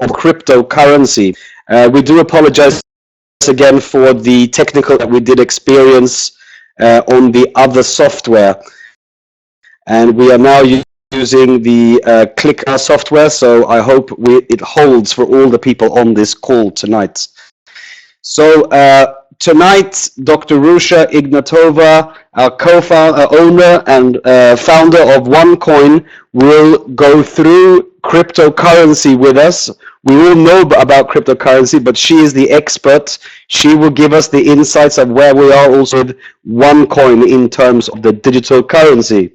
of cryptocurrency. We do apologize again for the technical that we did experience on the other software, and we are now using the Clicker software, so I hope it holds for all the people on this call tonight. So tonight, Dr. Ruja Ignatova, our co-founder, owner, and founder of OneCoin, will go through cryptocurrency with us. We all know about cryptocurrency, but she is the expert. She will give us the insights of where we are also with OneCoin in terms of the digital currency.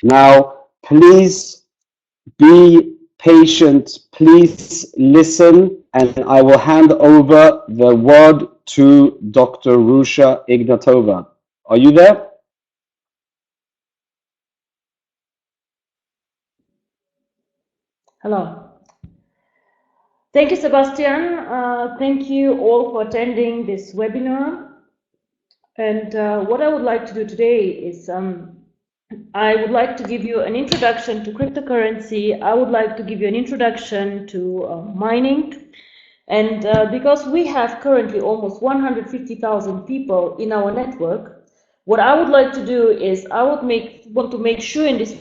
Now, please be patient, please listen, and I will hand over the word to Dr. Ruja Ignatova. Are you there? Hello. Thank you, Sebastian. Thank you all for attending this webinar. And what I would like to do today is I would like to give you an introduction to cryptocurrency. I would like to give you an introduction to mining. And because we have currently almost 150,000 people in our network, what I would like to do is I would want to make sure in this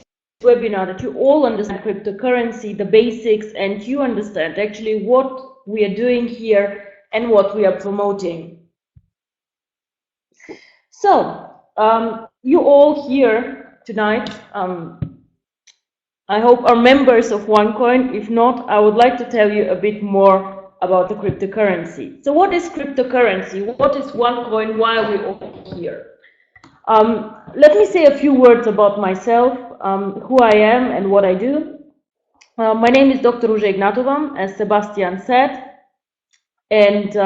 webinar that you all understand cryptocurrency, the basics, and you understand actually what we are doing here and what we are promoting. So, you all here tonight, I hope are members of OneCoin. If not, I would like to tell you a bit more about the cryptocurrency. So what is cryptocurrency? What is OneCoin? Why are we all here? Let me say a few words about myself, who I am and what I do. My name is Dr. Ruja Ignatova, as Sebastian said, and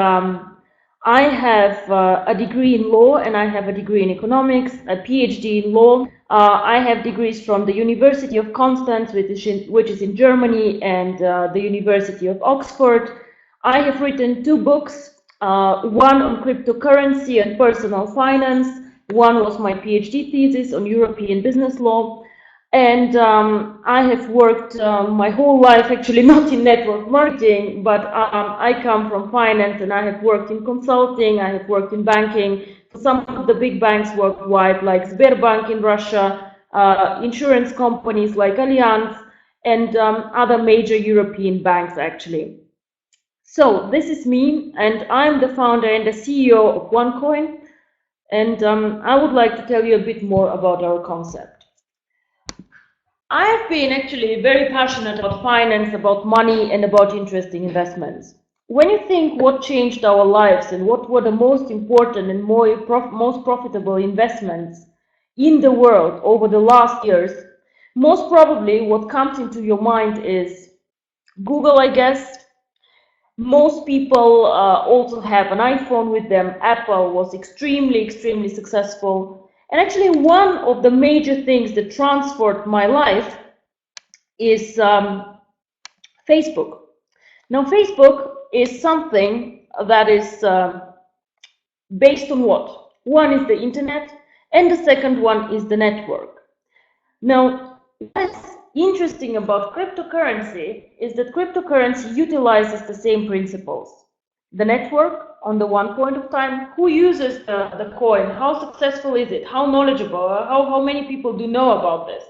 I have a degree in law and I have a degree in economics, a PhD in law. I have degrees from the University of Constance, which is in Germany, and the University of Oxford. I have written 2 books, one on cryptocurrency and personal finance. One was my PhD thesis on European business law. And I have worked my whole life, actually not in network marketing, but I come from finance and I have worked in consulting, I have worked in banking for some of the big banks worldwide, like Sberbank in Russia, insurance companies like Allianz, and other major European banks actually. So this is me, and I'm the founder and the CEO of OneCoin, and I would like to tell you a bit more about our concept. I've been actually very passionate about finance, about money, and about interesting investments. When you think what changed our lives and what were the most important and most profitable investments in the world over the last years, most probably what comes into your mind is Google, I guess. Most people also have an iPhone with them. Apple was extremely successful. And actually, one of the major things that transformed my life is Facebook. Now, Facebook is something that is based on what? One is the internet, and the second one is the network. Now, what's interesting about cryptocurrency is that cryptocurrency utilizes the same principles. The network, on the one point of time, who uses the coin, how successful is it, how knowledgeable, how many people do know about this.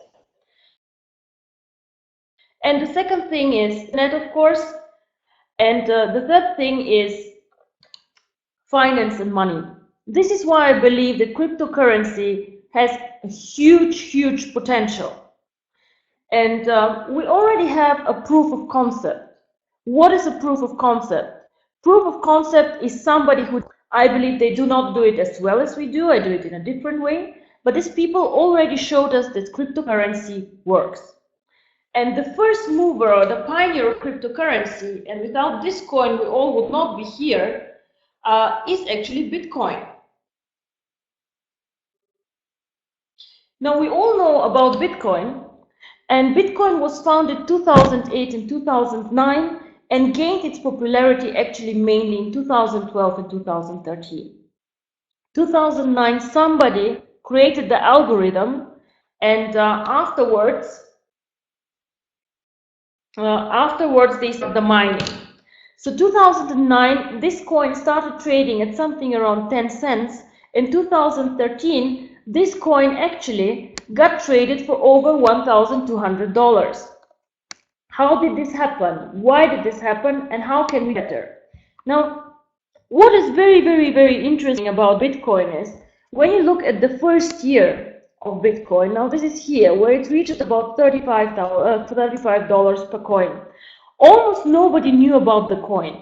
And the second thing is net, of course, and the third thing is finance and money. This is why I believe that cryptocurrency has a huge potential. And we already have a proof of concept. What is a proof of concept? Proof of concept is somebody who, I believe they do not do it as well as we do, I do it in a different way, but these people already showed us that cryptocurrency works. And the first mover or the pioneer of cryptocurrency, and without this coin we all would not be here, is actually Bitcoin. Now we all know about Bitcoin, and Bitcoin was founded 2008 and 2009 and gained its popularity actually mainly in 2012 and 2013. 2009, somebody created the algorithm, and afterwards they started the mining. So 2009, this coin started trading at something around 10 cents. In 2013, this coin actually got traded for over $1,200. How did this happen? Why did this happen? And how can we better? Now, what is very, very, very interesting about Bitcoin is when you look at the first year of Bitcoin, now this is here where it reached about $35 per coin. Almost nobody knew about the coin.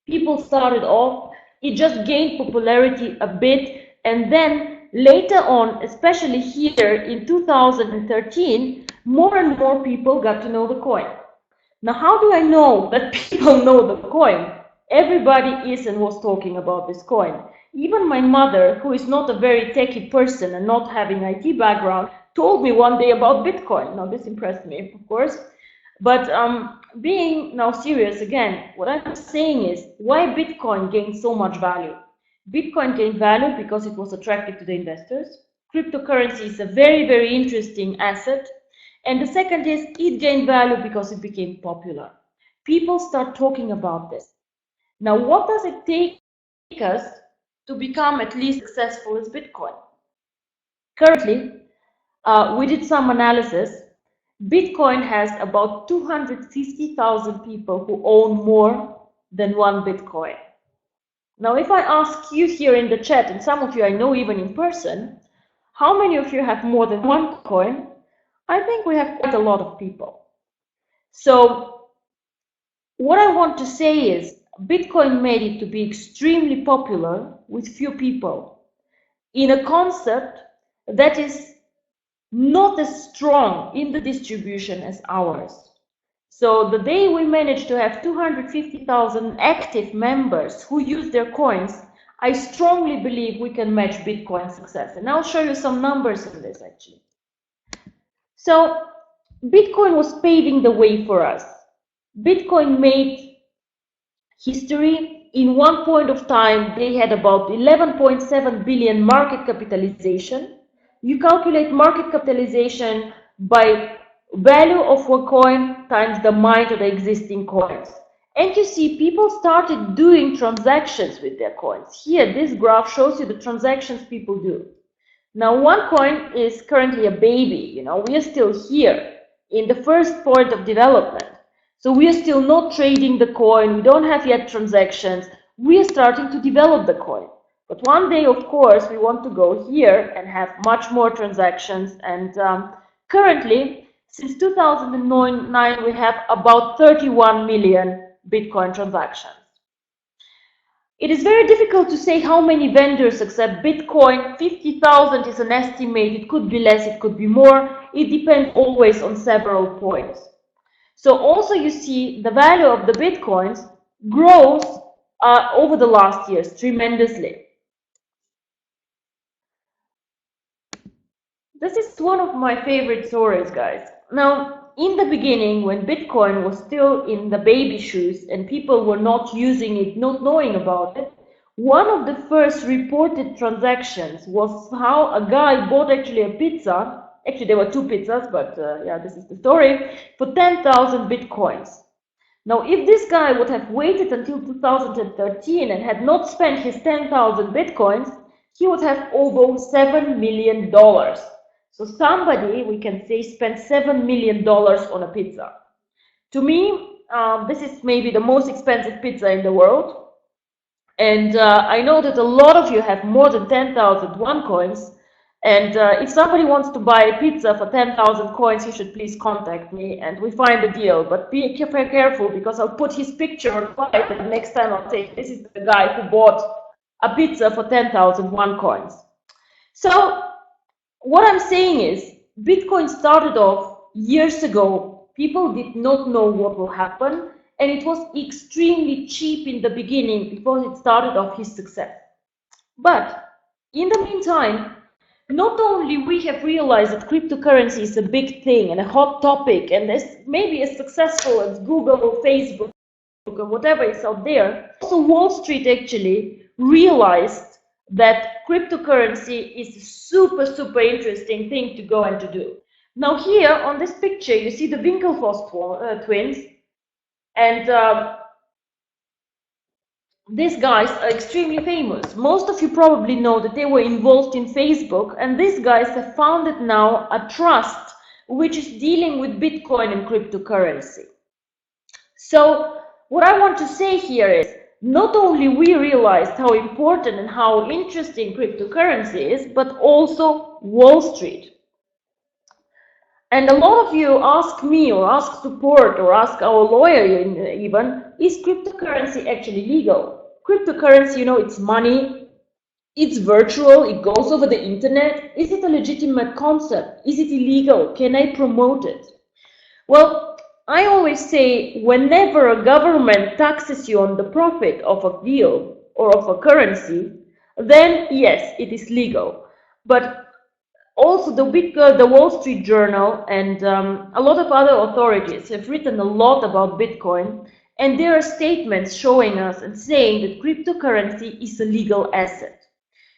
People started off, it just gained popularity a bit, and then later on, especially here in 2013, more and more people got to know the coin. Now, how do I know that people know the coin? Everybody is and was talking about this coin. Even my mother, who is not a very techie person and not having IT background, told me one day about Bitcoin. Now, this impressed me, of course. But being now serious again, what I'm saying is why Bitcoin gained so much value. Bitcoin gained value because it was attractive to the investors. Cryptocurrency is a very, very interesting asset. And the second is it gained value because it became popular. People start talking about this. Now, what does it take us to become at least successful as Bitcoin? Currently, we did some analysis. Bitcoin has about 250,000 people who own more than one Bitcoin. Now, if I ask you here in the chat, and some of you I know even in person, how many of you have more than one coin? I think we have quite a lot of people. So what I want to say is Bitcoin made it to be extremely popular with few people in a concept that is not as strong in the distribution as ours. So the day we managed to have 250,000 active members who use their coins, I strongly believe we can match Bitcoin's success. And I'll show you some numbers on this actually. So Bitcoin was paving the way for us. Bitcoin made history. In one point of time, they had about 11.7 billion market capitalization. You calculate market capitalization by value of a coin times the amount of the existing coins. And you see people started doing transactions with their coins. Here, this graph shows you the transactions people do. Now, OneCoin is currently a baby, we are still here in the first point of development. So we are still not trading the coin, we don't have yet transactions, we are starting to develop the coin. But one day, of course, we want to go here and have much more transactions. And currently, since 2009, we have about 31 million Bitcoin transactions. It is very difficult to say how many vendors accept Bitcoin. 50,000 is an estimate. It could be less, it could be more. It depends always on several points. So also you see the value of the Bitcoins grows over the last years tremendously. This is one of my favorite stories, guys. Now, in the beginning, when Bitcoin was still in the baby shoes and people were not using it, not knowing about it, one of the first reported transactions was how a guy bought actually a pizza. Actually, there were two pizzas, but yeah, this is the story, for 10,000 Bitcoins. Now, if this guy would have waited until 2013 and had not spent his 10,000 Bitcoins, he would have over $7 million. So somebody, we can say, spent $7 million on a pizza. To me, this is maybe the most expensive pizza in the world. And I know that a lot of you have more than 10,000 OneCoins. And if somebody wants to buy a pizza for 10,000 coins, he should please contact me and we find a deal. But be careful because I'll put his picture on the slide and next time I'll say, this is the guy who bought a pizza for 10,000 OneCoins. So what I'm saying is, Bitcoin started off years ago. People did not know what will happen, and it was extremely cheap in the beginning because it started off his success. But in the meantime, not only we have realized that cryptocurrency is a big thing and a hot topic, and maybe as successful as Google or Facebook or whatever is out there, also Wall Street actually realized that cryptocurrency is a super, super interesting thing to go and to do. Now here on this picture, you see the Winklevoss twins. And these guys are extremely famous. Most of you probably know that they were involved in Facebook, and these guys have founded now a trust which is dealing with Bitcoin and cryptocurrency. So what I want to say here is, not only we realized how important and how interesting cryptocurrency is, but also Wall Street. And a lot of you ask me or ask support or ask our lawyer even, is cryptocurrency actually legal? Cryptocurrency, you know, it's money, it's virtual, it goes over the internet. Is it a legitimate concept? Is it illegal? Can I promote it? Well, I always say whenever a government taxes you on the profit of a deal or of a currency, then yes, it is legal. But also, the Wall Street Journal and a lot of other authorities have written a lot about Bitcoin, and there are statements showing us and saying that cryptocurrency is a legal asset.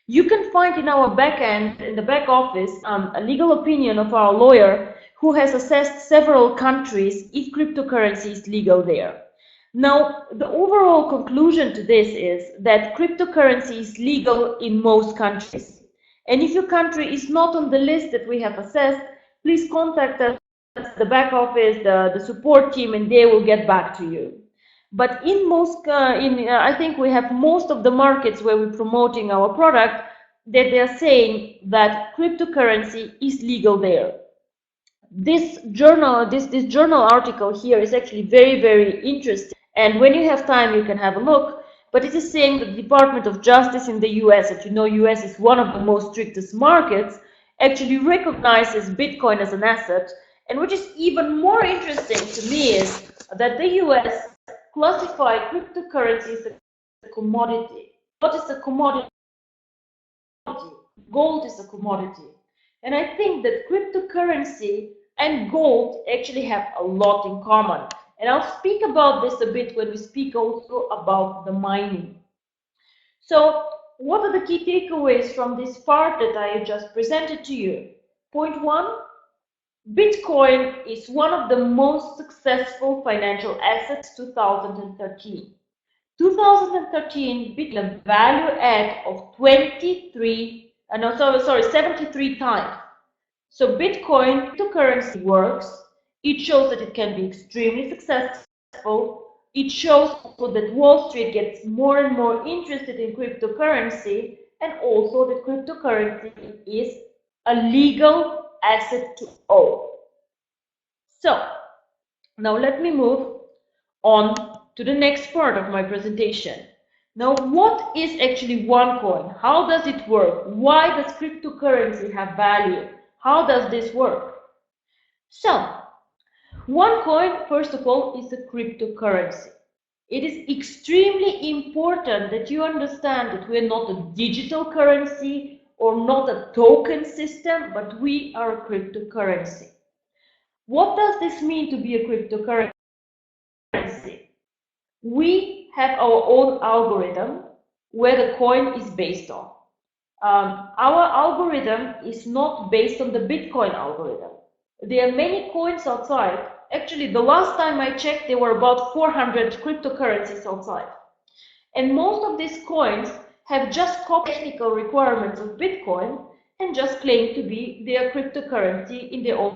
You can find in our back end, in the back office, a legal opinion of our lawyer who has assessed several countries if cryptocurrency is legal there. Now, the overall conclusion to this is that cryptocurrency is legal in most countries. And if your country is not on the list that we have assessed, please contact us, the back office, the support team, and they will get back to you. But in most, I think we have most of the markets where we're promoting our product that they're saying that cryptocurrency is legal there. This journal, this journal article here is actually very, very interesting. And when you have time, you can have a look. But it is saying that the Department of Justice in the US, and you know US is one of the most strictest markets, actually recognizes Bitcoin as an asset. And which is even more interesting to me is that the US classified cryptocurrency as a commodity. What is a commodity? Gold is a commodity. And I think that cryptocurrency and gold actually have a lot in common. And I'll speak about this a bit when we speak also about the mining. So what are the key takeaways from this part that I just presented to you? Point one, Bitcoin is one of the most successful financial assets 2013. 2013, Bitcoin value add of 73 times. So Bitcoin, cryptocurrency works. It shows that it can be extremely successful. It shows also that Wall Street gets more and more interested in cryptocurrency, and also that cryptocurrency is a legal asset to own. So now let me move on to the next part of my presentation. Now, what is actually OneCoin? How does it work? Why does cryptocurrency have value? How does this work? So, OneCoin, first of all, is a cryptocurrency. It is extremely important that you understand that we are not a digital currency or not a token system, but we are a cryptocurrency. What does this mean to be a cryptocurrency? We have our own algorithm where the coin is based on. Our algorithm is not based on the Bitcoin algorithm. There are many coins outside. Actually, the last time I checked, there were about 400 cryptocurrencies outside. And most of these coins have just technical requirements of Bitcoin and just claim to be their cryptocurrency in their own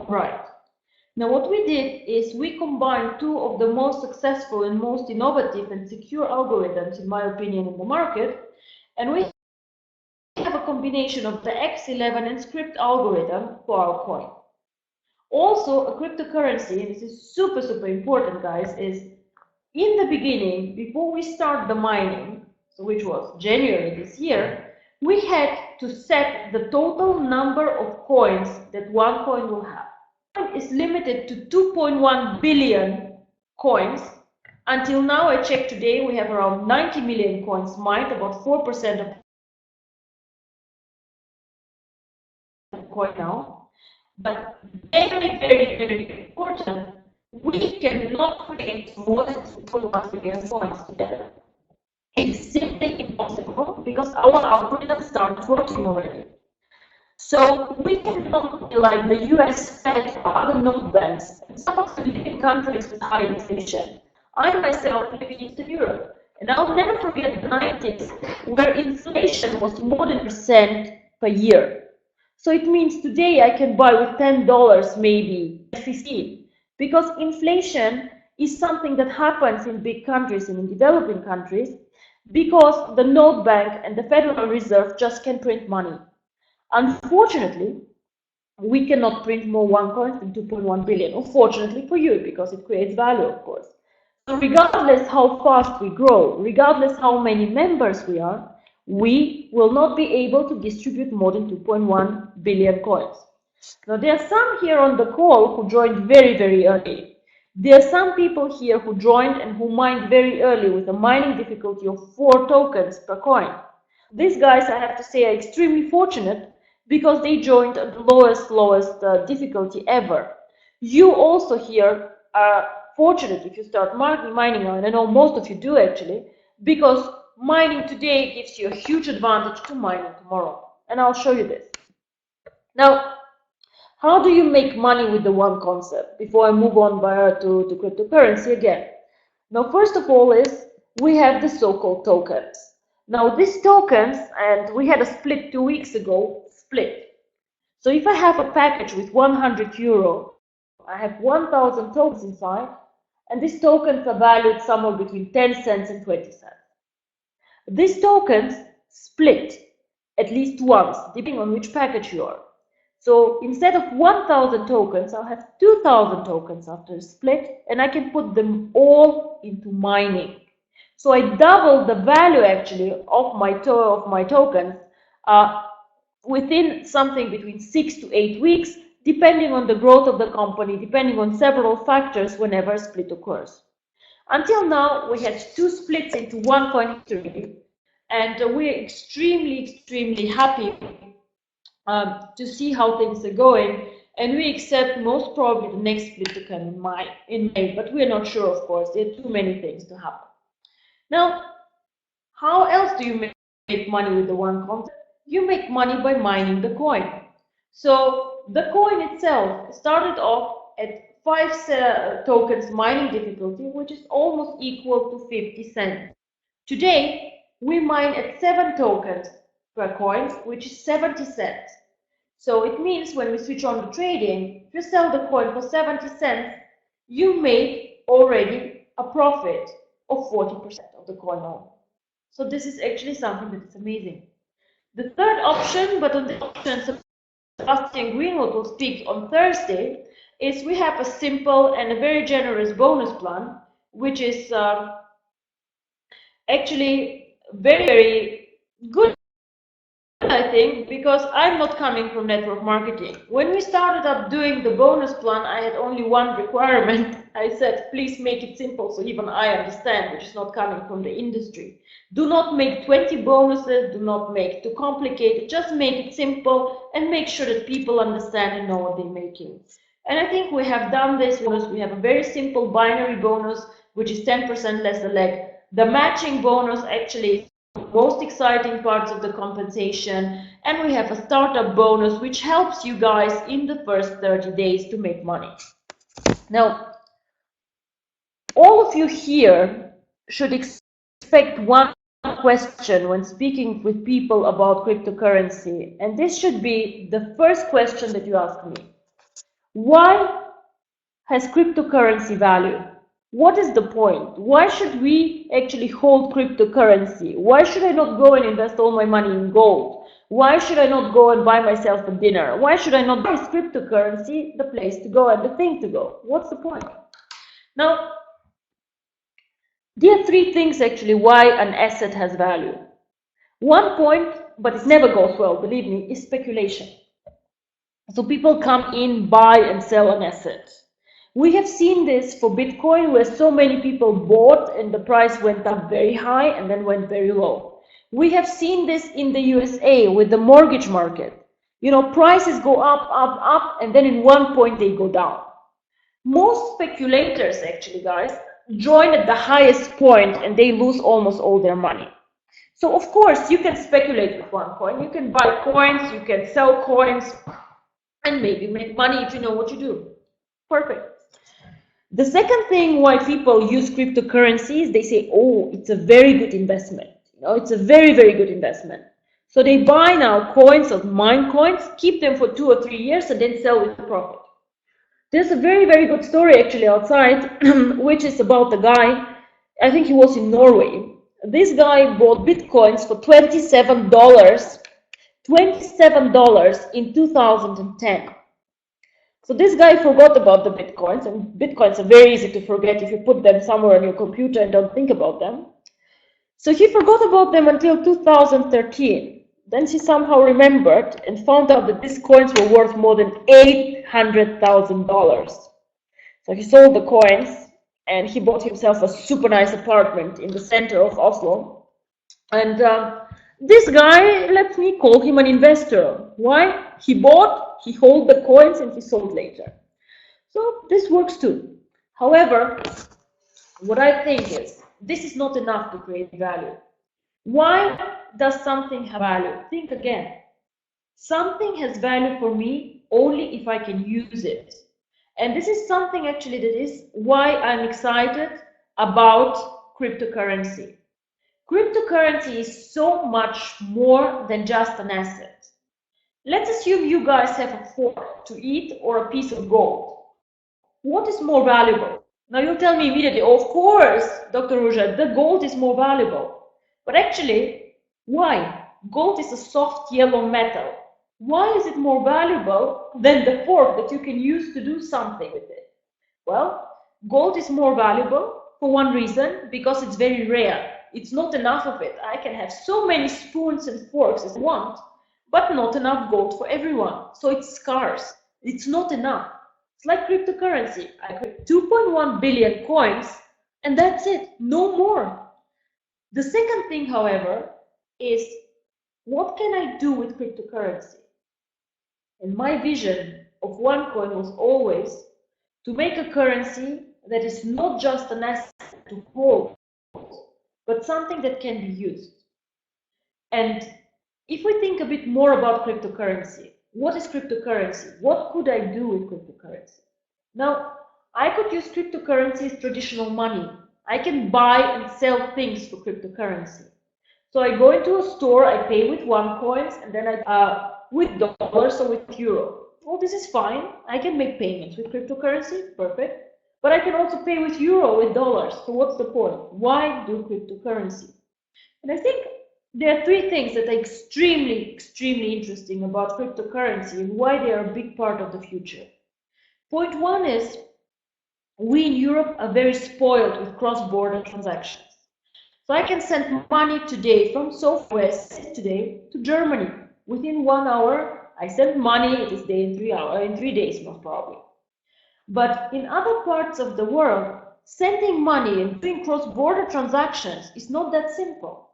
right. Now, what we did is we combined two of the most successful and most innovative and secure algorithms, in my opinion, in the market, and we have a combination of the X11 and script algorithm for our coin. Also, a cryptocurrency, and this is super, super important, guys, is in the beginning, before we start the mining, so which was January this year, we had to set the total number of coins that one coin will have. Is limited to 2.1 billion coins. Until now, I checked today, we have around 90 million coins mined, about 4% of the coin now. But very, very, very important, we cannot create more than 2.1 billion coins together. It's simply impossible because our algorithm starts working already. So we cannot be like the US Fed or other node banks. Some of the leading countries with high inflation. I myself live in Eastern Europe, And I'll never forget the 90s, where inflation was more than percent per year. So it means today I can buy with $10 maybe 15, because inflation is something that happens in big countries and in developing countries because the note bank and the Federal Reserve just can print money. Unfortunately, we cannot print more OneCoins than 2.1 billion. Unfortunately for you, because it creates value, of course. So regardless how fast we grow, regardless how many members we are, we will not be able to distribute more than 2.1 billion coins. Now, there are some here on the call who joined very, very early. There are some people here who joined and who mined very early with a mining difficulty of 4 tokens per coin. These guys, I have to say, are extremely fortunate because they joined at the lowest difficulty ever. You also here are fortunate if you start mining now, and I know most of you do actually, because mining today gives you a huge advantage to mining tomorrow. And I'll show you this. Now, how do you make money with the one concept before I move on to cryptocurrency again? Now, first of all is we have the so-called tokens. Now, these tokens, and we had a split 2 weeks ago, split. So if I have a package with 100 euro, I have 1,000 tokens inside, and these tokens are valued somewhere between 10 cents and 20 cents. These tokens split at least once, depending on which package you are. So instead of 1,000 tokens, I'll have 2,000 tokens after a split, and I can put them all into mining. So I double the value actually of my tokens within something between 6 to 8 weeks, depending on the growth of the company, depending on several factors whenever a split occurs. Until now, we had 2 splits into OneCoin, and we're extremely happy to see how things are going, and we expect most probably the next split to come in May, but we're not sure, of course. There are too many things to happen. Now, how else do you make money with the one concept? You make money by mining the coin. So the coin itself started off at 5 tokens mining difficulty, which is almost equal to 50 cents. Today, we mine at 7 tokens per coin, which is 70 cents. So it means when we switch on the trading, if you sell the coin for 70 cents, you make already a profit of 40% of the coin only. So this is actually something that is amazing. The third option, but on this option Sebastian Greenwood will speak on Thursday, is we have a simple and a very generous bonus plan, which is actually very good, I think, because I'm not coming from network marketing. When we started up doing the bonus plan, I had only one requirement. I said, please make it simple so even I understand, which is not coming from the industry. Do not make 20 bonuses, do not make too complicated, just make it simple and make sure that people understand and know what they're making. And I think we have done this. We have a very simple binary bonus, which is 10% less a leg. The matching bonus actually is the most exciting parts of the compensation, and we have a startup bonus which helps you guys in the first 30 days to make money. Now, all of you here should expect one question when speaking with people about cryptocurrency, and this should be the first question that you ask me. Why has cryptocurrency value? What is the point? Why should we actually hold cryptocurrency? Why should I not go and invest all my money in gold? Why should I not go and buy myself a dinner? Why should I not buy cryptocurrency the place to go and the thing to go? What's the point? Now, there are 3 things actually why an asset has value. One point, but it never goes well, believe me, is speculation. So people come in, buy and sell an asset. We have seen this for Bitcoin, where so many people bought and the price went up very high and then went very low. We have seen this in the USA with the mortgage market. You know, prices go up, and then in one point they go down. Most speculators actually, guys, join at the highest point and they lose almost all their money. So of course you can speculate with one coin, you can buy coins, you can sell coins, and maybe make money if you know what you do. Perfect. The second thing why people use cryptocurrencies, they say, oh, it's a very good investment. It's a very, very good investment. So they buy now coins or mine coins, keep them for 2 or 3 years, and then sell with profit. There's a very, very good story actually outside, which is about the guy, I think he was in Norway. This guy bought Bitcoins for $27, $27 in 2010. So this guy forgot about the Bitcoins, and Bitcoins are very easy to forget if you put them somewhere on your computer and don't think about them. So he forgot about them until 2013. Then he somehow remembered and found out that these coins were worth more than $800,000. So he sold the coins and he bought himself a super nice apartment in the center of Oslo. And this guy, let me call him an investor. Why? He bought, he held the coins, and he sold later. So this works too. However, what I think is, this is not enough to create value. Why does something have value? Think again. Something has value for me only if I can use it. And this is something actually that is why I'm excited about cryptocurrency. Cryptocurrency is so much more than just an asset. Let's assume you guys have a fork to eat or a piece of gold. What is more valuable? Now you'll tell me immediately, oh, of course, Dr. Ruja, the gold is more valuable. But actually, why? Gold is a soft yellow metal. Why is it more valuable than the fork that you can use to do something with it? Well, gold is more valuable for one reason, because it's very rare. It's not enough of it. I can have so many spoons and forks as I want, but not enough gold for everyone. So it's scarce. It's not enough. It's like cryptocurrency. I create 2.1 billion coins, and that's it. No more. The second thing, however, is what can I do with cryptocurrency? And my vision of OneCoin was always to make a currency that is not just an asset to hold, but something that can be used. And if we think a bit more about cryptocurrency, what is cryptocurrency? What could I do with cryptocurrency? Now, I could use cryptocurrency as traditional money. I can buy and sell things for cryptocurrency. So I go into a store, I pay with OneCoins, and then I with dollars or with euro. Well, this is fine. I can make payments with cryptocurrency, perfect. But I can also pay with euro, with dollars. So what's the point? Why do cryptocurrency? And I think there are three things that are extremely, extremely interesting about cryptocurrency and why they are a big part of the future. Point one is, we in Europe are very spoiled with cross-border transactions. So I can send money today from Southwest today to Germany. Within 1 hour, I send money, it is day in 3 hours, in 3 days most probably. But in other parts of the world, sending money and doing cross-border transactions is not that simple.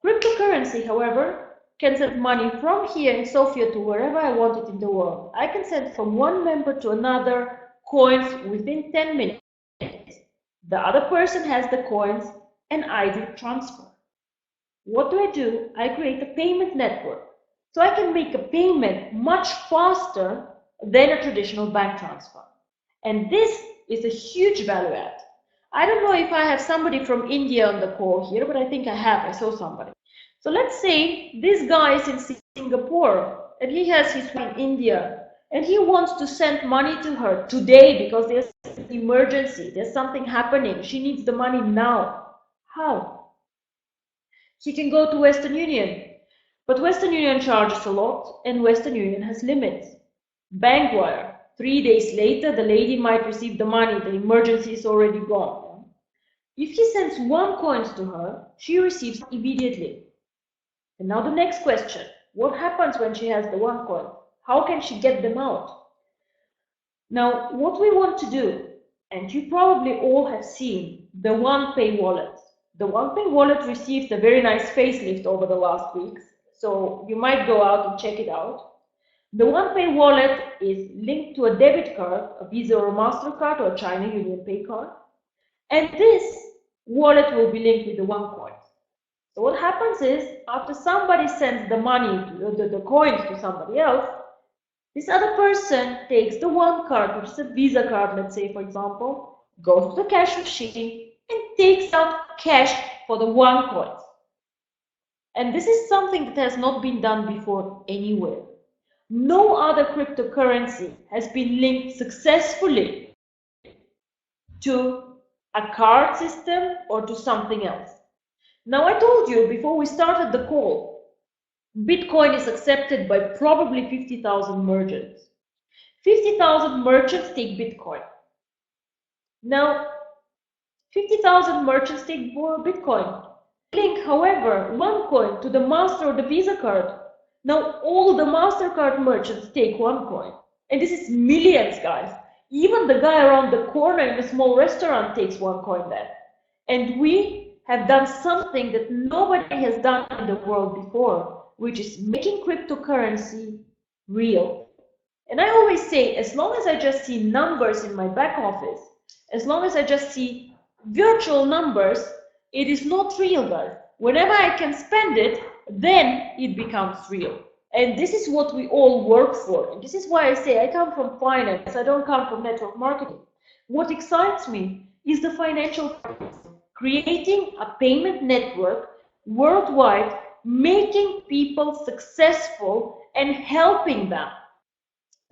Cryptocurrency, however, can send money from here in Sofia to wherever I want it in the world. I can send from one member to another coins within 10 minutes. The other person has the coins and I do transfer. What do? I create a payment network. So I can make a payment much faster than a traditional bank transfer. And this is a huge value add. I don't know if I have somebody from India on the call here, but I think I have. I saw somebody. So let's say this guy is in Singapore and he has his wife in India and he wants to send money to her today because there's an emergency, there's something happening, she needs the money now. How? He can go to Western Union, but Western Union charges a lot and Western Union has limits. Bankwire, 3 days later, the lady might receive the money, the emergency is already gone. If he sends OneCoins to her, she receives immediately. And now the next question, what happens when she has the OneCoin? How can she get them out? Now, what we want to do, and you probably all have seen the OnePay wallet. The OnePay wallet received a very nice facelift over the last weeks, so you might go out and check it out. The OnePay wallet is linked to a debit card, a Visa or a MasterCard or a China Union Pay card, and this wallet will be linked with the OneCoin. So what happens is, after somebody sends the money, the coins to somebody else, This other person takes the one card, which is a Visa card, let's say, for example, goes to the cash machine and takes out cash for the one coin. And this is something that has not been done before anywhere. No other cryptocurrency has been linked successfully to a card system or to something else. Now, I told you before we started the call, Bitcoin is accepted by probably 50,000 merchants. 50,000 merchants take Bitcoin. Now, 50,000 merchants take Bitcoin. Link, however, one coin to the Master or the Visa card. Now, all the MasterCard merchants take one coin. And this is millions, guys. Even the guy around the corner in a small restaurant takes one coin there. And we have done something that nobody has done in the world before, which is making cryptocurrency real. And I always say, as long as I just see numbers in my back office, as long as I just see virtual numbers, it is not real, guys. Whenever I can spend it, then it becomes real. And this is what we all work for. And this is why I say I come from finance. I don't come from network marketing. What excites me is the financial part. Creating a payment network worldwide, making people successful and helping them.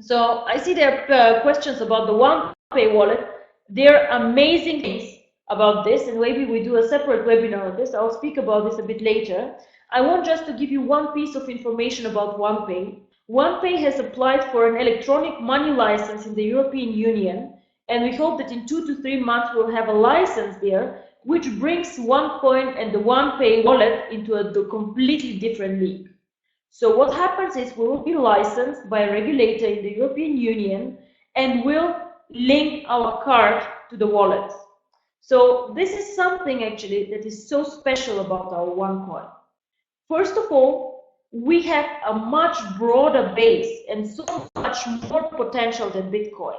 So I see there are questions about the OnePay wallet. There are amazing things about this, and maybe we do a separate webinar on this. I'll speak about this a bit later. I want just to give you one piece of information about OnePay. OnePay has applied for an electronic money license in the European Union, and we hope that in 2 to 3 months we'll have a license there, which brings OneCoin and the OnePay wallet into a completely different league. So what happens is we will be licensed by a regulator in the European Union and will link our card to the wallet. So this is something actually that is so special about our OneCoin. First of all, we have a much broader base and so much more potential than Bitcoin.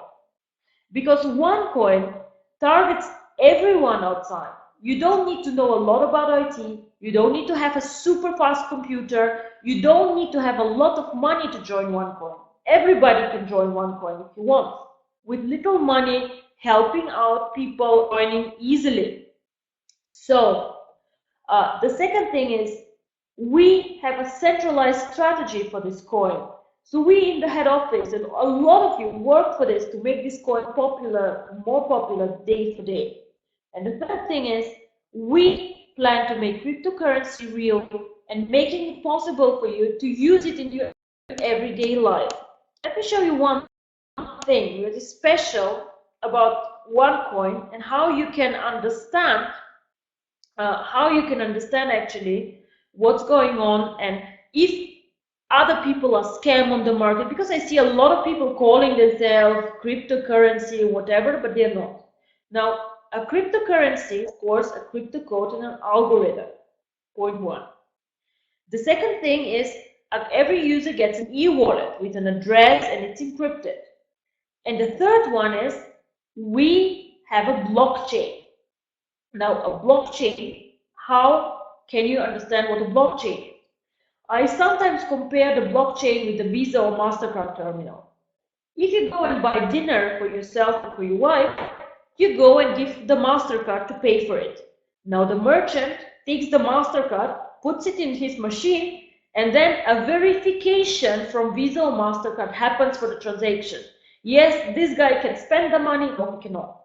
Because OneCoin targets everyone outside. You don't need to know a lot about IT. You don't need to have a super fast computer. You don't need to have a lot of money to join OneCoin. Everybody can join OneCoin if you want, with little money, helping out people joining easily. So the second thing is we have a centralized strategy for this coin. So we in the head office and a lot of you work for this to make this coin popular, more popular day for day. And the third thing is we plan to make cryptocurrency real and making it possible for you to use it in your everyday life. Let me show you one thing that is special about OneCoin and how you can understand actually what's going on and if other people are scam on the market, because I see a lot of people calling themselves cryptocurrency or whatever, but they're not. Now, a cryptocurrency, of course, a crypto code and an algorithm, point one. The second thing is every user gets an e-wallet with an address and it's encrypted. And the third one is we have a blockchain. Now, a blockchain, how can you understand what a blockchain is? I sometimes compare the blockchain with the Visa or MasterCard terminal. If you go and buy dinner for yourself or for your wife, you go and give the MasterCard to pay for it. Now the merchant takes the MasterCard, puts it in his machine, and then a verification from Visa or MasterCard happens for the transaction. Yes, this guy can spend the money, no, he cannot.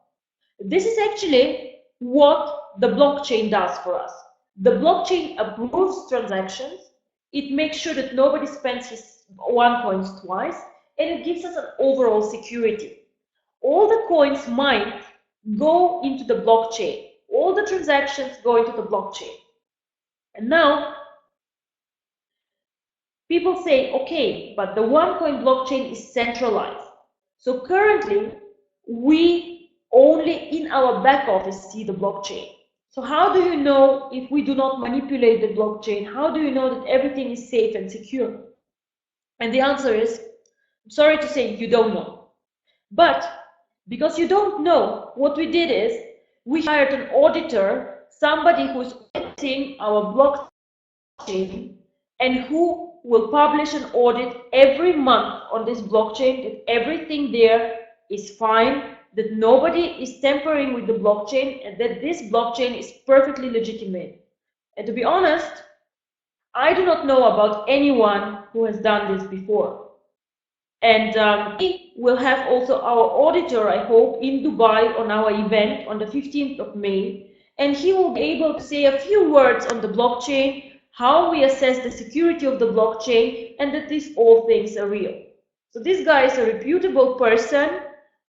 This is actually what the blockchain does for us. The blockchain approves transactions. It makes sure that nobody spends his OneCoins twice, and it gives us an overall security. All the coins mined go into the blockchain. All the transactions go into the blockchain. And now, people say, okay, but the OneCoin blockchain is centralized. So currently, we only in our back office see the blockchain. So how do you know if we do not manipulate the blockchain? How do you know that everything is safe and secure? And the answer is, I'm sorry to say, you don't know. But because you don't know, what we did is we hired an auditor, somebody who's auditing our blockchain and who will publish an audit every month on this blockchain, that everything there is fine, that nobody is tampering with the blockchain, and that this blockchain is perfectly legitimate. And to be honest, I do not know about anyone who has done this before. And we will have also our auditor, I hope, in Dubai on our event on the 15th of May, and he will be able to say a few words on the blockchain, how we assess the security of the blockchain, and that these all things are real. So this guy is a reputable person,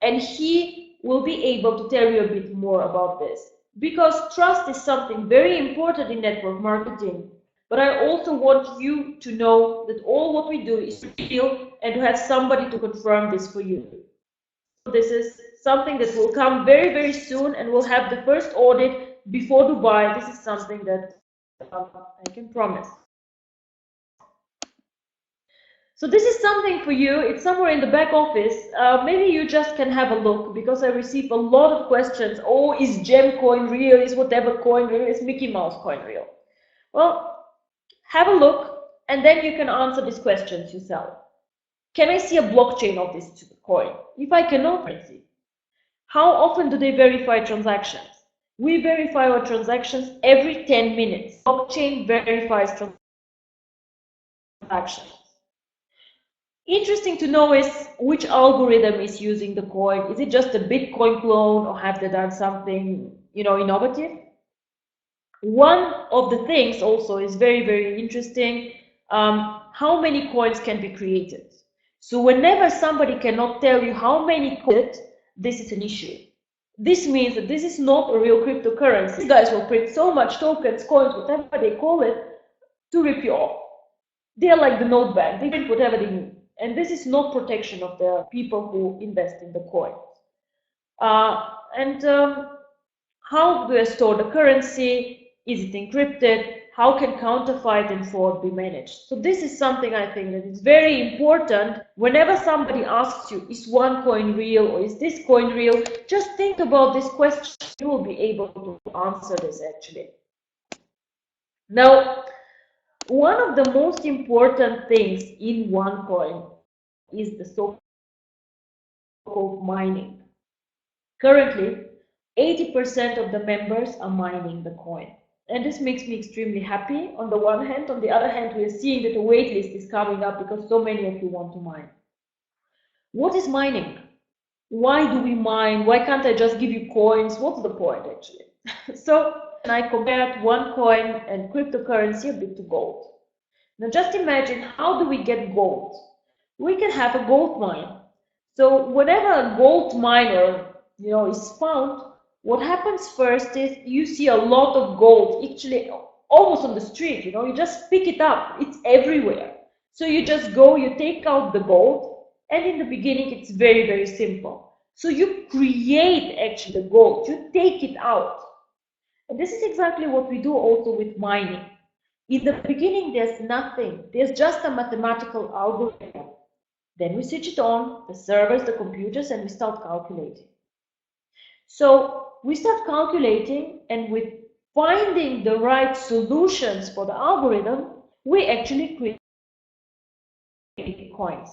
and he will be able to tell you a bit more about this. Because trust is something very important in network marketing. But I also want you to know that all what we do is real and to have somebody to confirm this for you. This is something that will come very, very soon, and we'll have the first audit before Dubai. This is something that I can promise. So this is something for you. It's somewhere in the back office. Maybe you just can have a look, because I receive a lot of questions. Oh, is Gemcoin real? Is whatever coin real? Is Mickey Mouse coin real? Well, have a look, and then you can answer these questions yourself. Can I see a blockchain of this coin? If I cannot see, how often do they verify transactions? We verify our transactions every 10 minutes. Blockchain verifies transactions. Interesting to know is which algorithm is using the coin. Is it just a Bitcoin clone, or have they done something, innovative? One of the things also is very, very interesting, how many coins can be created. So whenever somebody cannot tell you how many coins, this is an issue. This means that this is not a real cryptocurrency. These guys will print so much tokens, coins, whatever they call it, to rip you off. They are like the note bank. They print whatever they need. And this is not protection of the people who invest in the coins. How do I store the currency? Is it encrypted? How can counterfeit and fraud be managed? So this is something I think that is very important. Whenever somebody asks you, is one coin real or is this coin real? Just think about this question. You will be able to answer this actually. Now, one of the most important things in OneCoin is the so-called mining. Currently, 80% of the members are mining the coin. And this makes me extremely happy on the one hand. On the other hand, we are seeing that a wait list is coming up because so many of you want to mine. What is mining? Why do we mine? Why can't I just give you coins? What's the point actually? So I compared OneCoin and cryptocurrency a bit to gold. Now just imagine, how do we get gold? We can have a gold mine. So whenever a gold miner is found, what happens first is you see a lot of gold, actually almost on the street, you just pick it up, it's everywhere. So you just go, you take out the gold, and in the beginning it's very, very simple. So you create actually the gold, you take it out. And this is exactly what we do also with mining. In the beginning there's nothing, there's just a mathematical algorithm. Then we switch it on, the servers, the computers, and we start calculating. So we start calculating, and with finding the right solutions for the algorithm, we actually create coins.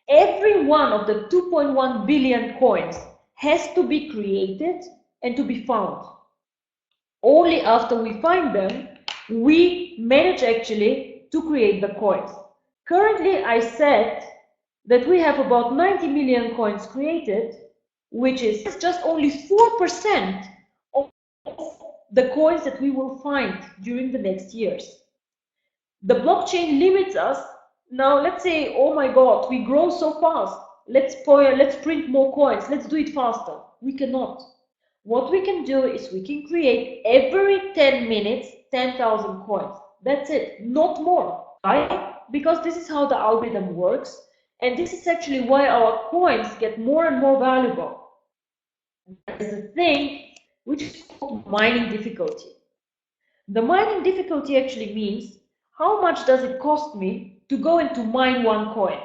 Every one of the 2.1 billion coins has to be created and to be found. Only after we find them, we manage actually to create the coins. Currently, I said that we have about 90 million coins created, which is just only 4% of the coins that we will find during the next years. The blockchain limits us. Now let's say, oh my God, we grow so fast. Let's print more coins. Let's do it faster. We cannot. What we can do is we can create every 10 minutes 10,000 coins. That's it, not more. Right? Because this is how the algorithm works. And this is actually why our coins get more and more valuable. There's a thing which is called mining difficulty. The mining difficulty actually means how much does it cost me to go and to mine one coin.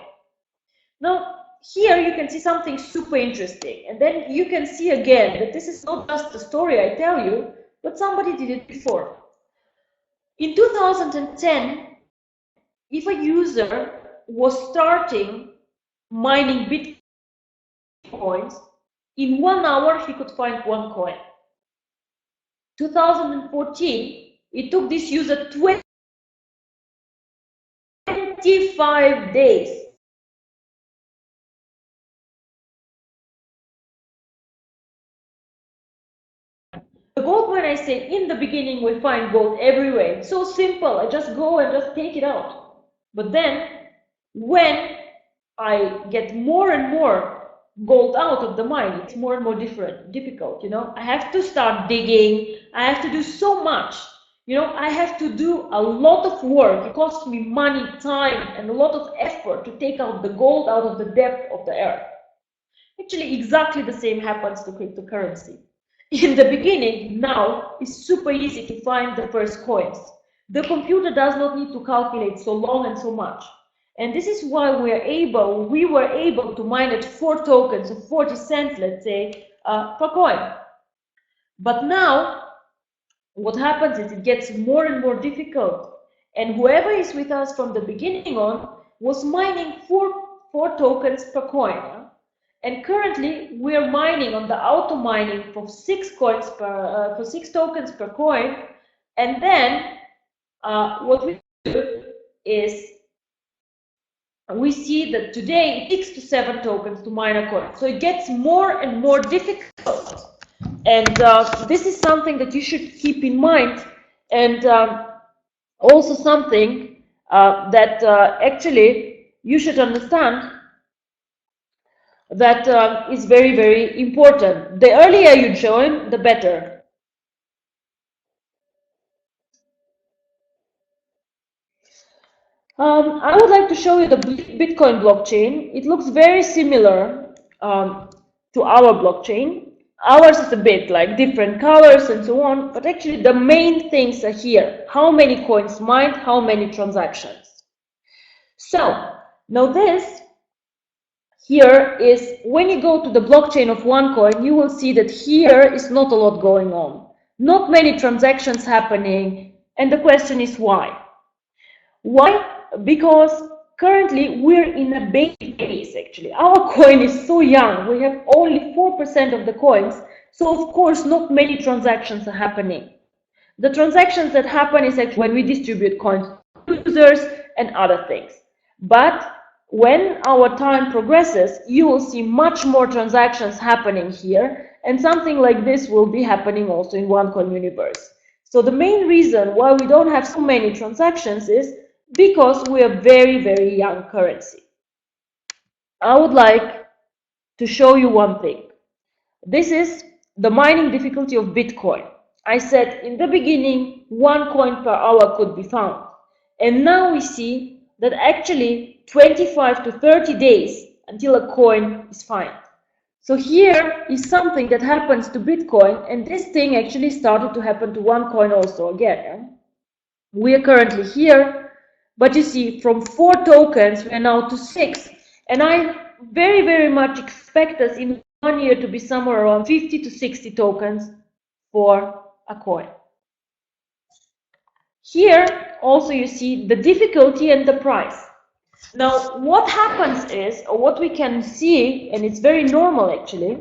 Now, here you can see something super interesting, and then you can see again that this is not just a story I tell you, but somebody did it before. In 2010, if a user was starting mining bitcoins, in 1 hour he could find 1 coin. 2014, it took this user 25 days. The gold, when I say in the beginning we find gold everywhere, it's so simple, I just go and just take it out. But then when I get more and more gold out of the mine, it's more and more difficult, you know. I have to start digging, I have to do so much, you know, I have to do a lot of work. It costs me money, time, and a lot of effort to take out the gold out of the depth of the earth. Actually, exactly the same happens to cryptocurrency. In the beginning, now, it's super easy to find the first coins. The computer does not need to calculate so long and so much. And this is why we were able to mine at 4 tokens of 40 cents, let's say, per coin. But now, what happens is it gets more and more difficult. And whoever is with us from the beginning on was mining 4 tokens per coin. And currently, we are mining on the auto mining for 6 tokens per coin. And then what we do is we see that today 6 to 7 tokens to mine a coin. So it gets more and more difficult. And this is something that you should keep in mind, and also something that actually you should understand that is very, very important. The earlier you join, the better. I would like to show you the Bitcoin blockchain. It looks very similar to our blockchain. Ours is a bit like different colors and so on, but actually the main things are here. How many coins mined, how many transactions. So now this here is when you go to the blockchain of OneCoin, you will see that here is not a lot going on. Not many transactions happening. And the question is why? Why? Because currently we're in a baby phase actually. Our coin is so young. We have only 4% of the coins. So of course, not many transactions are happening. The transactions that happen is actually when we distribute coins to users and other things. But when our time progresses, you will see much more transactions happening here, and something like this will be happening also in OneCoin universe. So the main reason why we don't have so many transactions is because we are very, very young currency. I would like to show you one thing. This is the mining difficulty of Bitcoin. I said in the beginning, 1 coin per hour could be found. And now we see that actually 25 to 30 days until a coin is found. So here is something that happens to Bitcoin, and this thing actually started to happen to OneCoin also again. We are currently here, but you see from 4 tokens we are now to 6, and I very, very much expect us in 1 year to be somewhere around 50 to 60 tokens for a coin. Here also you see the difficulty and the price. Now what happens is, or what we can see, and it's very normal actually,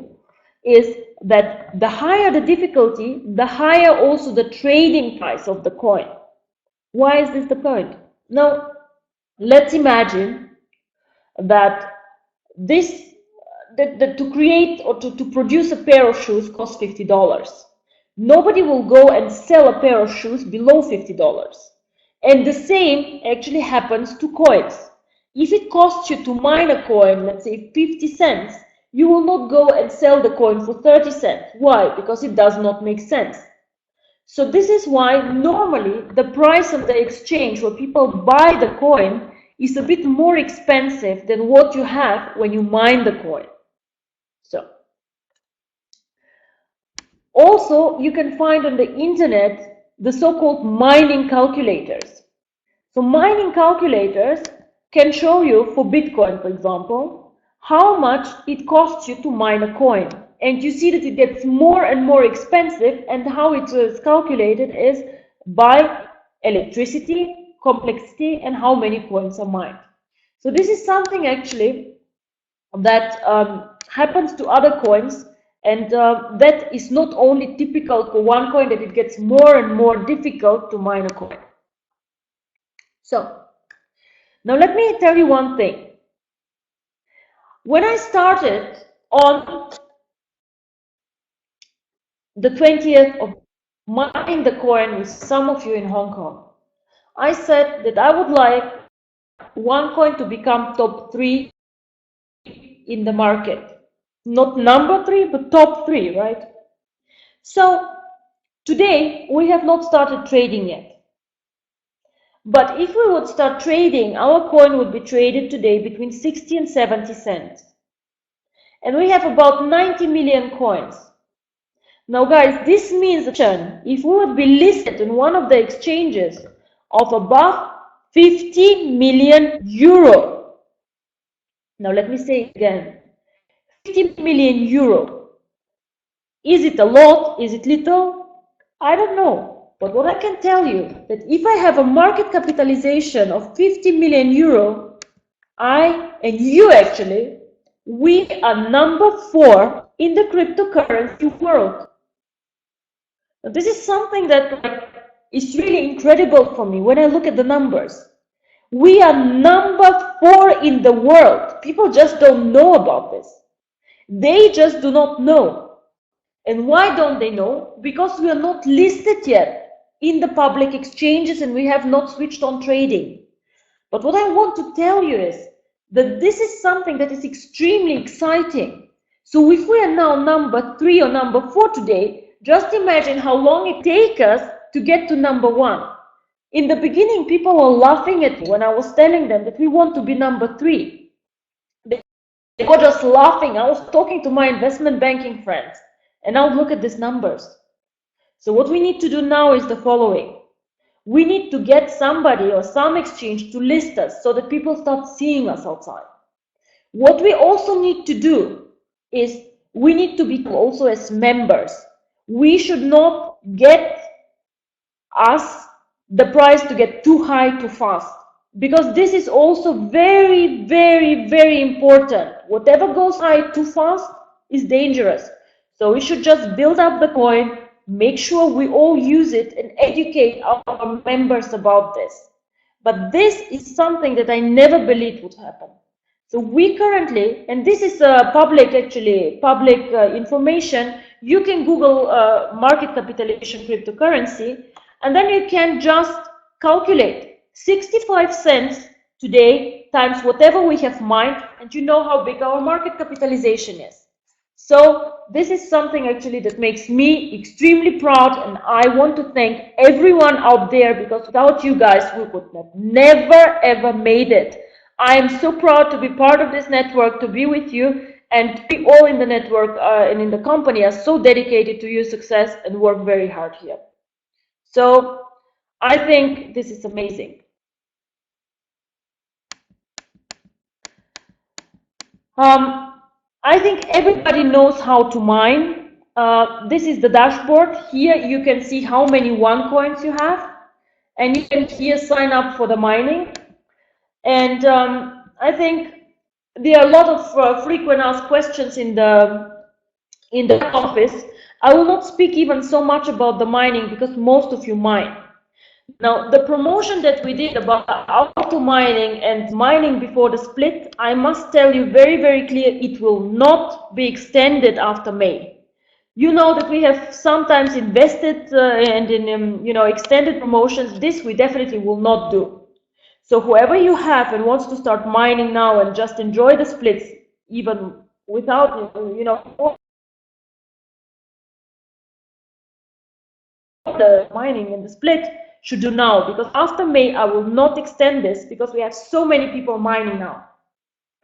is that the higher the difficulty, the higher also the trading price of the coin. Why is this the point? Now let's imagine that to create or to produce a pair of shoes costs $50. Nobody will go and sell a pair of shoes below $50. And the same actually happens to coins. If it costs you to mine a coin, let's say 50 cents, you will not go and sell the coin for 30 cents. Why? Because it does not make sense. So this is why normally the price of the exchange where people buy the coin is a bit more expensive than what you have when you mine the coin. So also you can find on the internet the so-called mining calculators. So mining calculators can show you for Bitcoin, for example, how much it costs you to mine a coin. And you see that it gets more and more expensive, and how it is calculated is by electricity, complexity and how many coins are mined. So this is something actually that happens to other coins, and that is not only typical for one coin, that it gets more and more difficult to mine a coin. So now let me tell you one thing. When I started on the 20th of mining the coin with some of you in Hong Kong, I said that I would like one coin to become top 3 in the market. Not number 3, but top 3, right? So today we have not started trading yet. But if we would start trading, our coin would be traded today between 60 and 70 cents. And we have about 90 million coins. Now guys, this means that if we would be listed in one of the exchanges of above 50 million euro. Now let me say it again. 50 million euro. Is it a lot? Is it little? I don't know. But what I can tell you, that if I have a market capitalization of 50 million euro, I and you actually, we are number 4 in the cryptocurrency world. Now, this is something that is really incredible for me when I look at the numbers. We are number 4 in the world. People just don't know about this. They just do not know. And why don't they know? Because we are not listed yet in the public exchanges and we have not switched on trading. But what I want to tell you is that this is something that is extremely exciting. So if we are now number 3 or number 4 today, just imagine how long it takes us to get to number 1. In the beginning, people were laughing at me when I was telling them that we want to be number 3. They were just laughing. I was talking to my investment banking friends, and now look at these numbers. So what we need to do now is the following. We need to get somebody or some exchange to list us so that people start seeing us outside. What we also need to do is we need to be also as members. We should not get us the price to get too high too fast, because this is also very, very, very important. Whatever goes high too fast is dangerous. So we should just build up the coin, make sure we all use it, and educate our members about this. But this is something that I never believed would happen. So we currently, and this is public information, you can Google market capitalization cryptocurrency, and then you can just calculate 65 cents today times whatever we have mined, and you know how big our market capitalization is. So this is something actually that makes me extremely proud, and I want to thank everyone out there, because without you guys we would have never ever made it. I am so proud to be part of this network, to be with you, and we all in the network and in the company are so dedicated to your success and work very hard here. So I think this is amazing. I think everybody knows how to mine. This is the dashboard. Here you can see how many OneCoins you have, and you can here sign up for the mining. And I think there are a lot of frequent asked questions in the office. I will not speak even so much about the mining because most of you mine. Now, the promotion that we did about auto mining and mining before the split, I must tell you very, very clear, it will not be extended after May. You know that we have sometimes invested and in extended promotions. This we definitely will not do. So whoever you have and wants to start mining now and just enjoy the splits, even without the mining and the split, should do now, because after May I will not extend this, because we have so many people mining now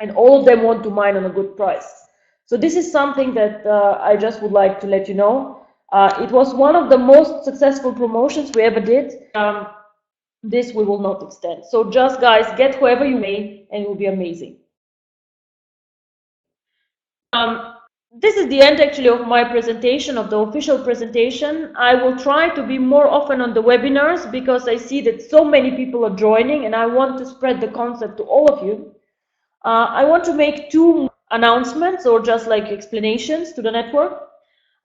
and all of them want to mine on a good price. So this is something that I just would like to let you know. It was one of the most successful promotions we ever did. This we will not extend. So just guys, get whoever you may and it will be amazing. this is the end actually of my presentation, of the official presentation. I will try to be more often on the webinars because I see that so many people are joining and I want to spread the concept to all of you. I want to make two announcements or just like explanations to the network.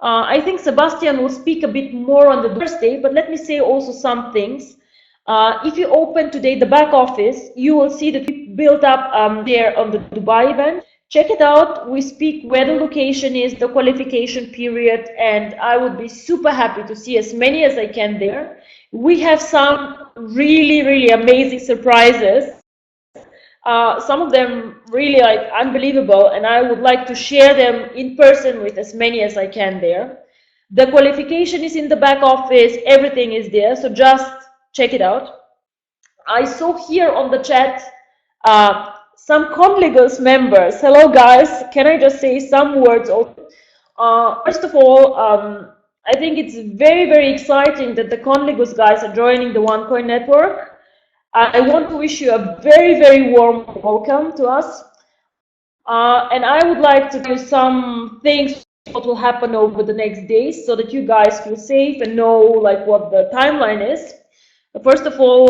I think Sebastian will speak a bit more on the Thursday, but let me say also some things. If you open today the back office, you will see that we built up there on the Dubai event. Check it out. We speak where the location is, the qualification period, and I would be super happy to see as many as I can there. We have some really, really amazing surprises. Some of them really like unbelievable, and I would like to share them in person with as many as I can there. The qualification is in the back office, everything is there, so just check it out. I saw here on the chat some Conligos members. Hello guys, can I just say some words? First of all, I think it's very, very exciting that the Conligos guys are joining the OneCoin network. I want to wish you a very, very warm welcome to us. And I would like to do some things what will happen over the next days so that you guys feel safe and know like what the timeline is. First of all,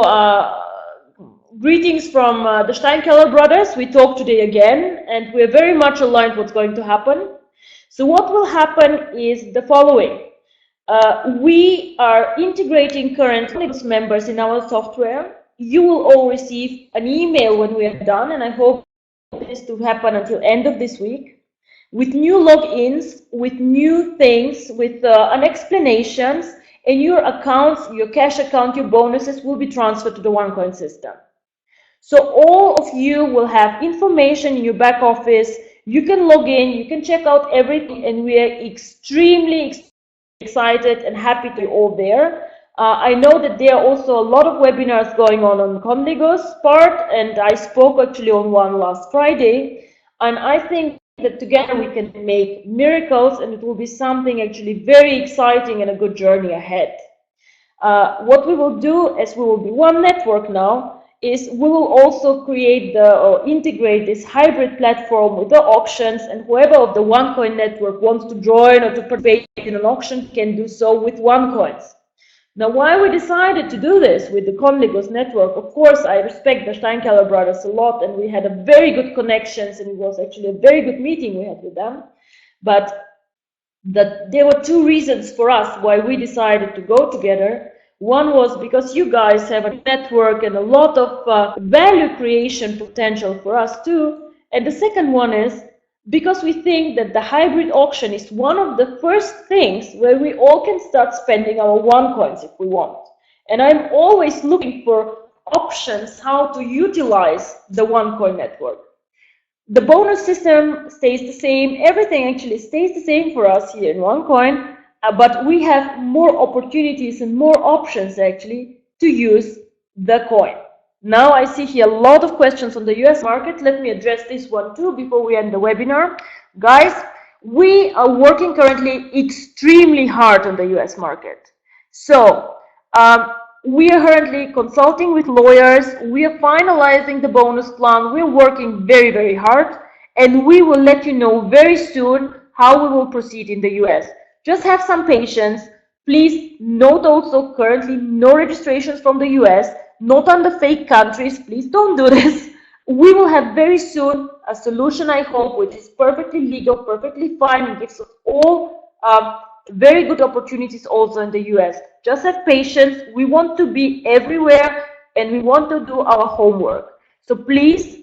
greetings from the Steinkeller brothers. We talk today again, and we're very much aligned what's going to happen. So what will happen is the following. We are integrating current members in our software. You will all receive an email when we are done, and I hope this to happen until end of this week, with new logins, with new things, with an explanations, and your accounts, your cash account, your bonuses will be transferred to the OneCoin system. So all of you will have information in your back office. You can log in, you can check out everything, and we are extremely excited and happy to be all there. I know that there are also a lot of webinars going on Conligos part, and I spoke actually on one last Friday, and I think that together we can make miracles, and it will be something actually very exciting and a good journey ahead. What we will do, as we will be one network now, is we will also create or integrate this hybrid platform with the auctions, and whoever of the OneCoin network wants to join or to participate in an auction can do so with OneCoins. Now, why we decided to do this with the Conligos network, of course, I respect the Steinkeller brothers a lot, and we had a very good connections, and it was actually a very good meeting we had with them. But there were two reasons for us why we decided to go together. One was because you guys have a network and a lot of value creation potential for us too. And the second one is because we think that the hybrid auction is one of the first things where we all can start spending our OneCoins if we want. And I'm always looking for options how to utilize the OneCoin network. The bonus system stays the same. Everything actually stays the same for us here in OneCoin, but we have more opportunities and more options actually to use the coin. Now I see here a lot of questions on the US market. Let me address this one too before we end the webinar. Guys, we are working currently extremely hard on the US market. So we are currently consulting with lawyers. We are finalizing the bonus plan. We're working very, very hard, and we will let you know very soon how we will proceed in the US. Just have some patience. Please note also currently no registrations from the US, not on the fake countries. Please don't do this. We will have very soon a solution, I hope, which is perfectly legal, perfectly fine, and gives us all very good opportunities also in the US. Just have patience. We want to be everywhere, and we want to do our homework. So please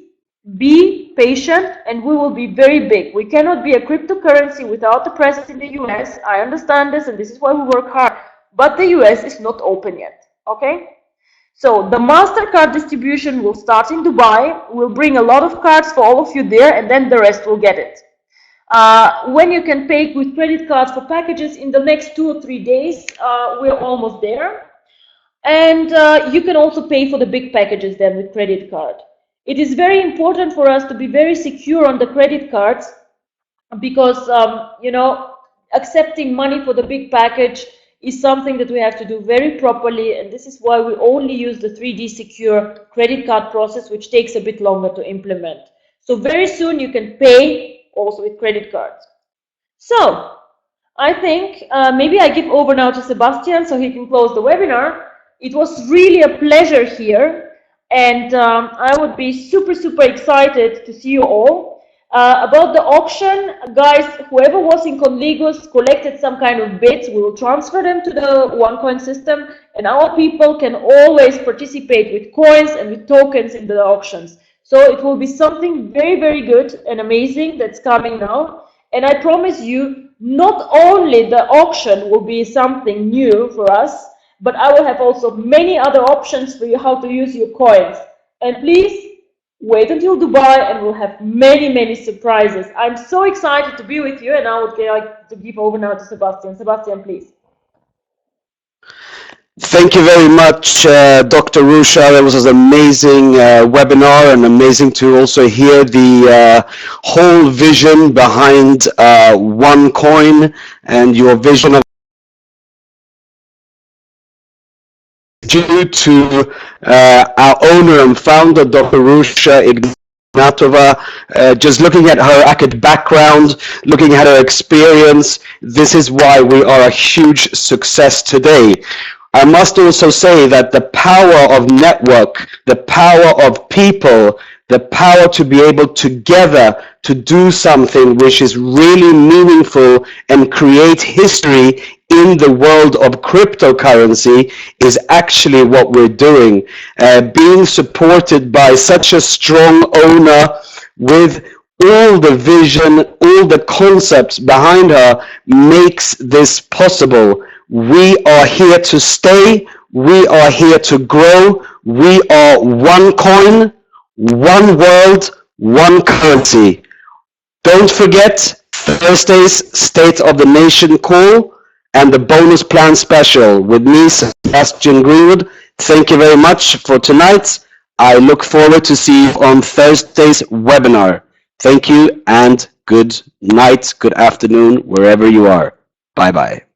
be patient, and we will be very big. We cannot be a cryptocurrency without a presence in the US. I understand this, and this is why we work hard. But the US is not open yet, okay? So the MasterCard distribution will start in Dubai. We'll bring a lot of cards for all of you there, and then the rest will get it. When you can pay with credit cards for packages in the next 2 or 3 days, we're almost there. And you can also pay for the big packages then with credit card. It is very important for us to be very secure on the credit cards because, you know, accepting money for the big package is something that we have to do very properly, and this is why we only use the 3D secure credit card process, which takes a bit longer to implement. So very soon you can pay also with credit cards. So I think maybe I give over now to Sebastian so he can close the webinar. It was really a pleasure here, and I would be super, super excited to see you all. About the auction, guys, whoever was in Conligos collected some kind of bits, we will transfer them to the OneCoin system, and our people can always participate with coins and with tokens in the auctions. So it will be something very, very good and amazing that's coming now. And I promise you, not only the auction will be something new for us, but I will have also many other options for you how to use your coins. And please wait until Dubai and we'll have many, many surprises. I'm so excited to be with you, and I would like to give over now to Sebastian. Sebastian, please. Thank you very much, Dr. Ruja. That was an amazing webinar, and amazing to also hear the whole vision behind OneCoin and your vision of due to our owner and founder, Dr. Ruja Ignatova. Just looking at her academic background, looking at her experience, this is why we are a huge success today. I must also say that the power of network, the power of people, the power to be able together to do something which is really meaningful and create history in the world of cryptocurrency is actually what we're doing. Being supported by such a strong owner with all the vision, all the concepts behind her makes this possible. We are here to stay. We are here to grow. We are OneCoin, one world, one currency. Don't forget Thursday's State of the Nation call and the bonus plan special with me, Sebastian Greenwood. Thank you very much for tonight. I look forward to see you on Thursday's webinar. Thank you and good night, good afternoon, wherever you are. Bye-bye.